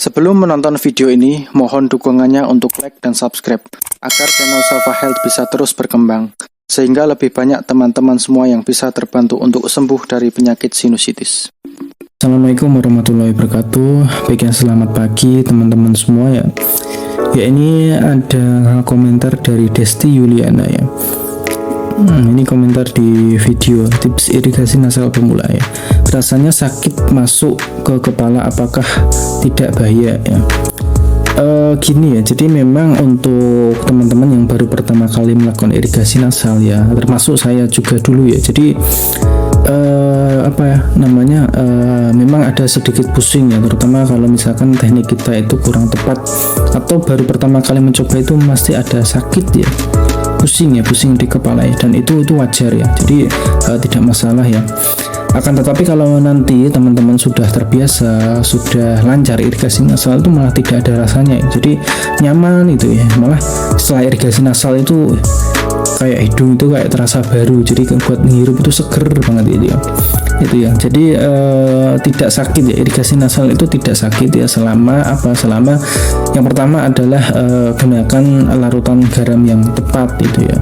Sebelum menonton video ini, mohon dukungannya untuk like dan subscribe agar channel Safa Health bisa terus berkembang, sehingga lebih banyak teman-teman semua yang bisa terbantu untuk sembuh dari penyakit sinusitis. Assalamualaikum warahmatullahi wabarakatuh. Baik ya, selamat pagi teman-teman semua ya. Ya, ini ada komentar dari Desti Yuliana ya. Ini komentar di video tips irigasi nasal pemula ya. Rasanya sakit masuk ke kepala, apakah tidak bahaya ya? Gini ya, jadi memang untuk teman-teman yang baru pertama kali melakukan irigasi nasal ya, termasuk saya juga dulu ya. Jadi memang ada sedikit pusing ya, terutama kalau misalkan teknik kita itu kurang tepat atau baru pertama kali mencoba, itu pasti ada sakit ya, pusing di kepala ya, dan itu wajar ya, jadi tidak masalah ya. Akan tetapi kalau nanti teman-teman sudah terbiasa, sudah lancar irigasi nasal, itu malah tidak ada rasanya ya. Jadi nyaman itu ya, malah setelah irigasi nasal itu kayak hidung itu kayak terasa baru, jadi buat menghirup itu seger banget itu ya. Jadi tidak sakit ya, irigasi nasal itu tidak sakit ya, selama yang pertama adalah gunakan larutan garam yang tepat itu ya,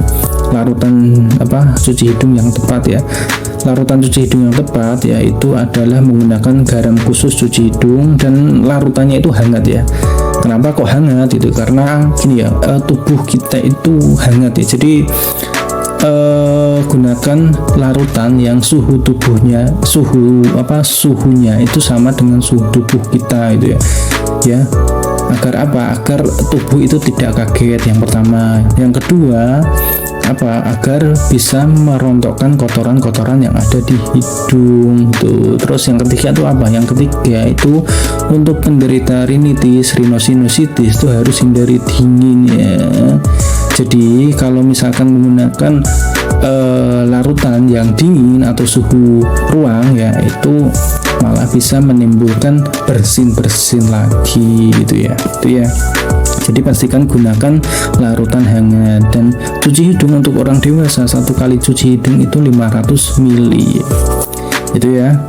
larutan cuci hidung yang tepat ya. Larutan cuci hidung yang tepat yaitu adalah menggunakan garam khusus cuci hidung, dan larutannya itu hangat ya. Kenapa kok hangat itu? Karena gini ya, tubuh kita itu hangat ya. Jadi gunakan larutan yang suhunya itu sama dengan suhu tubuh kita itu ya. Agar apa? Agar tubuh itu tidak kaget, yang pertama. Yang kedua, agar bisa merontokkan kotoran-kotoran yang ada di hidung tuh. Terus yang ketiga itu apa? Yang ketiga itu untuk penderita rinitis, rhinosinusitis itu harus hindari dingin ya. Jadi kalau misalkan menggunakan larutan yang dingin atau suhu ruang ya, itu malah bisa menimbulkan bersin-bersin lagi gitu ya. Itu ya. Jadi pastikan gunakan larutan hangat, dan cuci hidung untuk orang dewasa, satu kali cuci hidung itu 500 ml itu ya.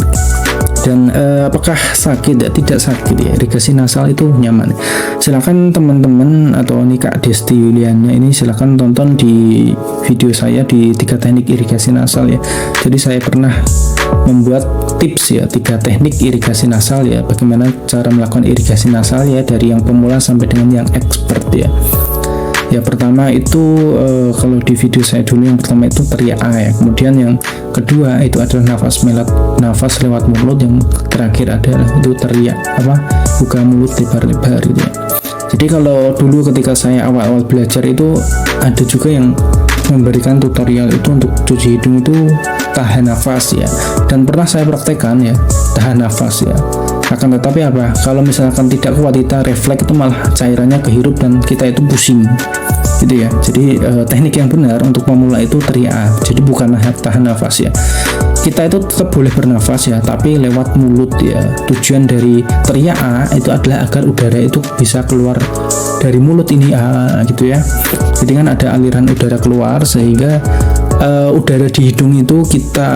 Dan apakah sakit? Tidak sakit ya, irigasi nasal itu nyaman. Silakan teman-teman atau nih Kak Desti Yuliana ini, silakan tonton di video saya di 3 teknik irigasi nasal ya. Jadi saya pernah membuat tips ya, 3 teknik irigasi nasal ya, bagaimana cara melakukan irigasi nasal ya, dari yang pemula sampai dengan yang expert ya. Ya, pertama itu kalau di video saya dulu, yang pertama itu teriak A ya, kemudian yang kedua itu adalah nafas lewat mulut, yang terakhir adalah itu teriak buka mulut lebar-lebar gitu ya. Jadi kalau dulu ketika saya awal-awal belajar itu, ada juga yang memberikan tutorial itu untuk cuci hidung itu tahan nafas ya, dan pernah saya praktekkan ya, tahan nafas ya. Akan tetapi kalau misalkan tidak kuat, kita refleks itu malah cairannya kehirup dan kita itu pusing gitu ya. Jadi teknik yang benar untuk pemula itu teriak, jadi bukan tahan nafas ya. Kita itu tetap boleh bernafas ya, tapi lewat mulut ya. Tujuan dari teriak A itu adalah agar udara itu bisa keluar dari mulut ini gitu ya. Jadi kan ada aliran udara keluar, sehingga udara di hidung itu kita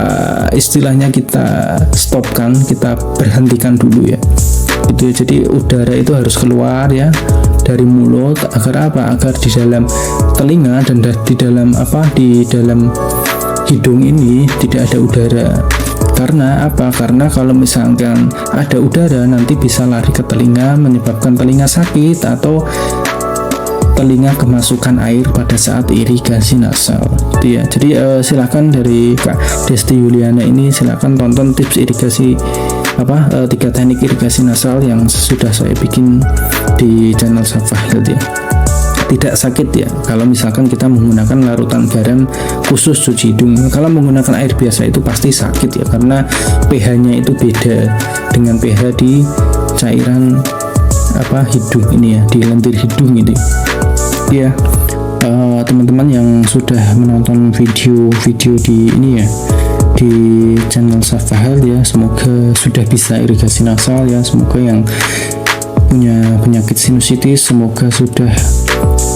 istilahnya kita stopkan, kita berhentikan dulu ya. Itu jadi udara itu harus keluar ya dari mulut, agar agar di dalam telinga dan di dalam hidung ini tidak ada udara. Karena karena kalau misalkan ada udara, nanti bisa lari ke telinga, menyebabkan telinga sakit atau telinga kemasukan air pada saat irigasi nasal gitu ya. Jadi silakan dari Kak Desti Yuliana ini, silakan tonton tips irigasi 3 teknik irigasi nasal yang sudah saya bikin di channel Safa Health ya. Tidak sakit ya kalau misalkan kita menggunakan larutan garam khusus cuci hidung. Kalau menggunakan air biasa itu pasti sakit ya, karena pH-nya itu beda dengan pH di cairan hidung ini ya, di lendir hidung ini ya. Teman-teman yang sudah menonton video di ini ya, di channel Safa Health ya, semoga sudah bisa irigasi nasal ya. Semoga yang punya penyakit sinusitis, semoga sudah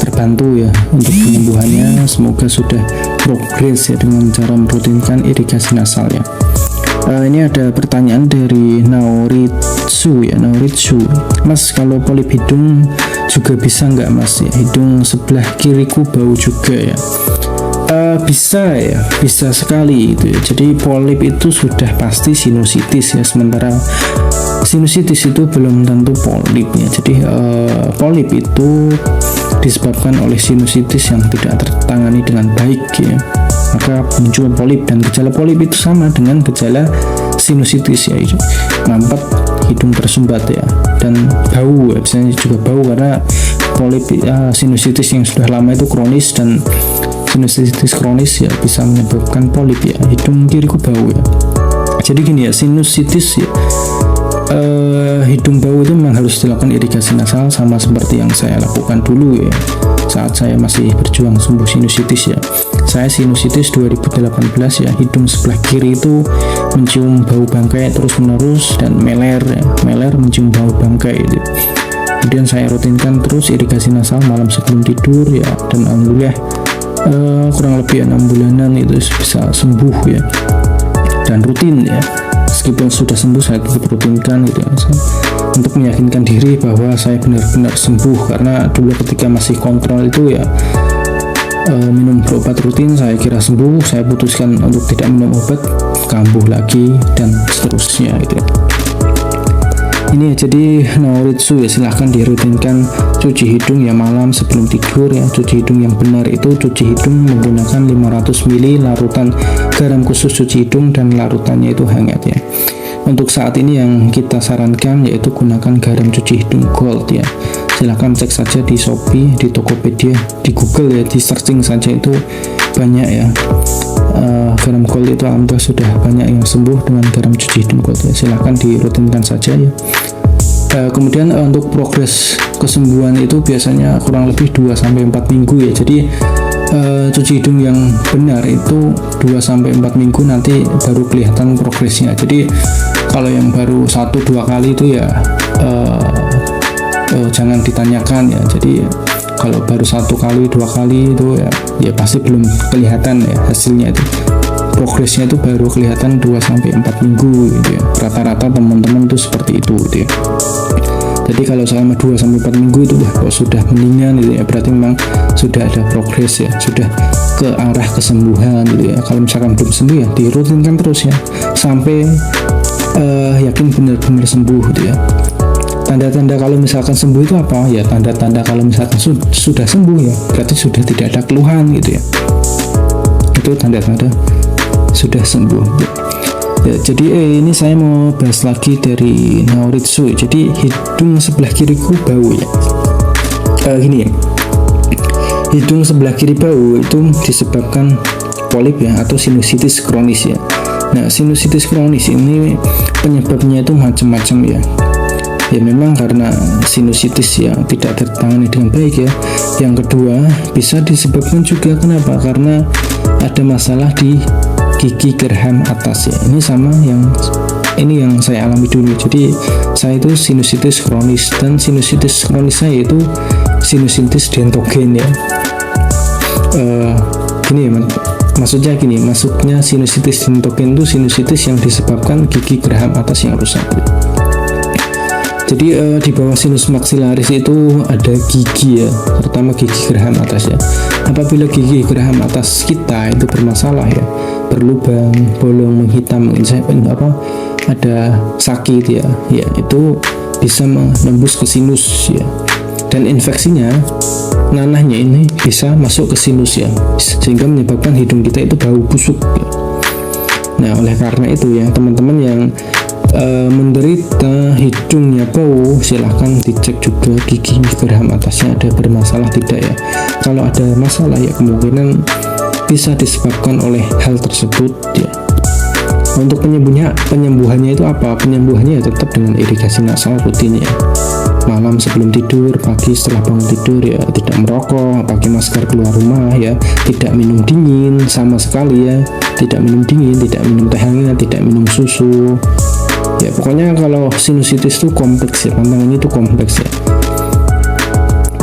terbantu ya untuk penyembuhannya. Semoga sudah progres ya dengan cara merutinkan irigasi nasal ya. Ini ada pertanyaan dari Nauri Noritsu ya, Noritsu. Mas, kalau polip hidung juga bisa nggak Mas ya? Hidung sebelah kiriku bau juga ya. Bisa ya, bisa sekali itu ya. Jadi polip itu sudah pasti sinusitis ya, sementara sinusitis itu belum tentu polip ya. Jadi polip itu disebabkan oleh sinusitis yang tidak tertangani dengan baik ya, maka muncul polip. Dan gejala polip itu sama dengan gejala sinusitis ya, mampet, hidung tersumbat ya, dan bau ya, biasanya juga bau karena polip sinusitis yang sudah lama itu kronis, dan sinusitis kronis ya bisa menyebabkan polip ya. Hidung kiriku bau ya. Jadi gini ya, sinusitis ya, hidung bau itu memang harus dilakukan irigasi nasal, sama seperti yang saya lakukan dulu ya saat saya masih berjuang sembuh sinusitis ya. Saya sinusitis 2018 ya, hidung sebelah kiri itu mencium bau bangkai terus menerus, dan meler ya, meler mencium bau bangkai itu. Kemudian saya rutinkan terus irigasi nasal malam sebelum tidur ya, dan alhamdulillah kurang lebih 6 bulanan itu bisa sembuh ya, dan rutin ya. Meskipun sudah sembuh, saya tetap rutinkan gitu ya, untuk meyakinkan diri bahwa saya benar-benar sembuh. Karena dulu ketika masih kontrol itu ya, minum obat rutin, saya kira sembuh, saya putuskan untuk tidak minum obat, kambuh lagi, dan seterusnya gitu ya. Ini ya, jadi Noritsu ya, silahkan dirutinkan cuci hidung ya malam sebelum tidur ya. Cuci hidung yang benar itu cuci hidung menggunakan 500 ml larutan garam khusus cuci hidung, dan larutannya itu hangat ya. Untuk saat ini yang kita sarankan yaitu gunakan garam cuci hidung Gold ya. Silahkan cek saja di Shopee, di Tokopedia, di Google ya, di searching saja itu banyak ya. Garam Gold itu alhamdulillah sudah banyak yang sembuh dengan garam cuci hidung Gold ya. Silahkan dirutinkan saja ya. Kemudian untuk progres kesembuhan itu biasanya kurang lebih 2-4 minggu ya. Jadi cuci hidung yang benar itu 2-4 minggu nanti baru kelihatan progresnya. Jadi kalau yang baru 1-2 kali itu ya jangan ditanyakan ya. Jadi kalau baru 1 kali 2 kali itu ya pasti belum kelihatan ya hasilnya itu. Progresnya itu baru kelihatan 2-4 minggu gitu ya. Rata-rata teman-teman itu seperti itu gitu ya. Jadi kalau selama 2-4 minggu itu kalau sudah mendingan gitu ya, berarti memang sudah ada progres ya, sudah ke arah kesembuhan gitu ya. Kalau misalkan belum sembuh ya dirutinkan terus ya, sampai yakin benar-benar sembuh gitu ya. Tanda-tanda kalau misalkan sembuh itu apa ya? Tanda-tanda kalau misalkan sudah sembuh ya, berarti sudah tidak ada keluhan gitu ya. Itu tanda-tanda sudah sembuh ya. Jadi ini saya mau bahas lagi dari Noritsu. Jadi hidung sebelah kiriku bau ya. Gini ya, hidung sebelah kiri bau itu disebabkan polip ya, atau sinusitis kronis ya. Nah, sinusitis kronis ini penyebabnya itu macam-macam ya. Ya memang karena sinusitis yang tidak tertangani dengan baik ya. Yang kedua bisa disebabkan juga kenapa? Karena ada masalah di gigi geraham atas ya. Ini sama yang saya alami dulu. Jadi saya itu sinusitis kronis, dan sinusitis kronis saya itu sinusitis dentogen ya. Gini ya, maksudnya sinusitis dentogen itu sinusitis yang disebabkan gigi geraham atas yang rusak. Jadi di bawah sinus maksilaris itu ada gigi ya, terutama gigi geraham atas ya. Apabila gigi geraham atas kita itu bermasalah ya, berlubang, bolong, menghitam, ada sakit ya, itu bisa menembus ke sinus ya. Dan infeksinya, nanahnya ini bisa masuk ke sinus ya, sehingga menyebabkan hidung kita itu bau busuk ya. Nah, oleh karena itu ya, teman-teman yang menderita hidungnya bau, silahkan dicek juga gigi geraham atasnya ada bermasalah tidak ya. Kalau ada masalah ya kemungkinan bisa disebabkan oleh hal tersebut ya. Untuk penyembuhannya itu apa? Penyembuhannya ya tetap dengan irigasi nasal rutin ya. Malam sebelum tidur, pagi setelah bangun tidur ya, tidak merokok, pakai masker keluar rumah ya, tidak minum dingin sama sekali ya, tidak minum dingin, tidak minum teh hangat, tidak minum susu. Ya pokoknya kalau sinusitis itu kompleks ya, tantangannya itu kompleks ya,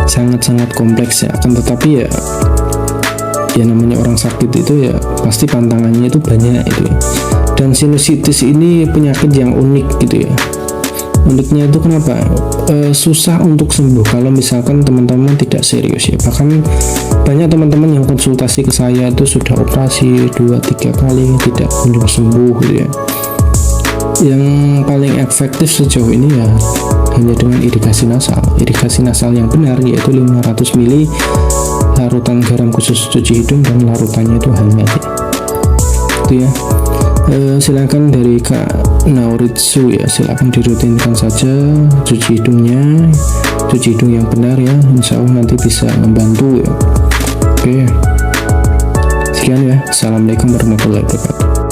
sangat-sangat kompleks ya. Akan tetapi ya namanya orang sakit itu ya pasti pantangannya itu banyak itu ya. Dan sinusitis ini penyakit yang unik gitu ya. uniknya itu kenapa susah untuk sembuh kalau misalkan teman-teman tidak serius ya. Bahkan banyak teman-teman yang konsultasi ke saya itu sudah operasi 2-3 kali tidak kunjung sembuh gitu ya. Yang paling efektif sejauh ini ya hanya dengan irigasi nasal yang benar, yaitu 500 ml larutan garam khusus cuci hidung dan larutannya itu hangat ya. Itu ya. Silakan dari Kak Nauritsu ya, silakan dirutinkan saja cuci hidung yang benar ya, insya Allah nanti bisa membantu ya. Oke, sekian ya, assalamualaikum warahmatullahi wabarakatuh.